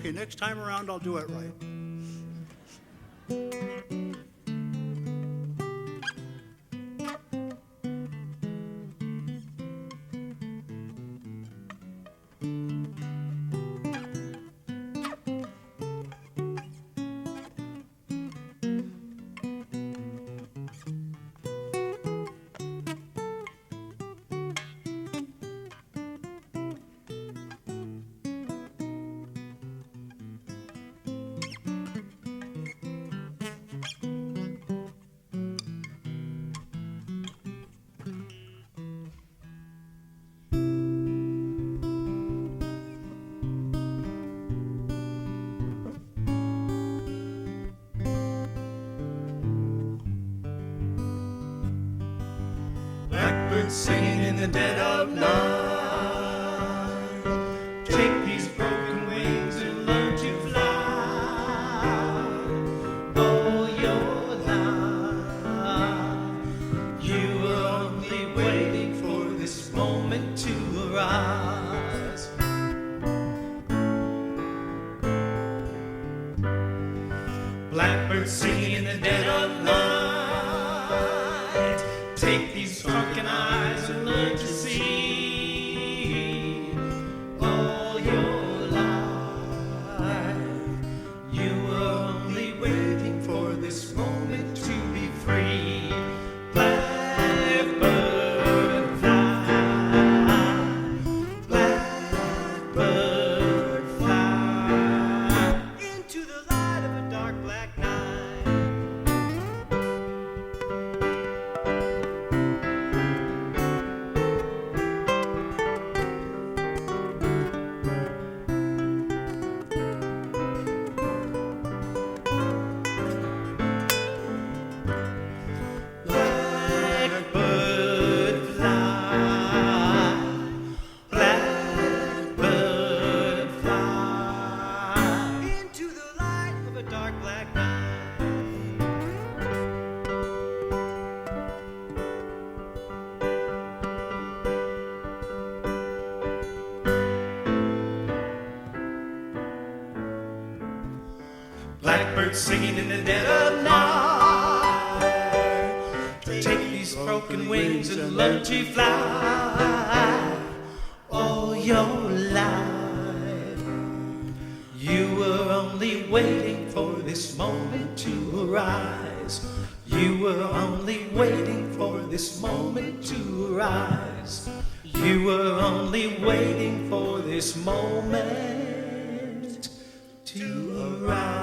Okay, next time around I'll do it right. Blackbirds singing in the dead of night. Take these broken wings and learn to fly. All your life, you were only waiting for this moment to arise. Blackbirds singing in the dead of night. Take these drunken eyes and learn to see. All your life, you were only waiting for this moment to be free. Blackbird fly, blackbird fly into the light of a dark black night. Blackbirds singing in the dead of night. Take these broken wings and learn to fly. All your life, you were only waiting for this moment to arise. You were only waiting for this moment to arise. You were only waiting for this moment to arise.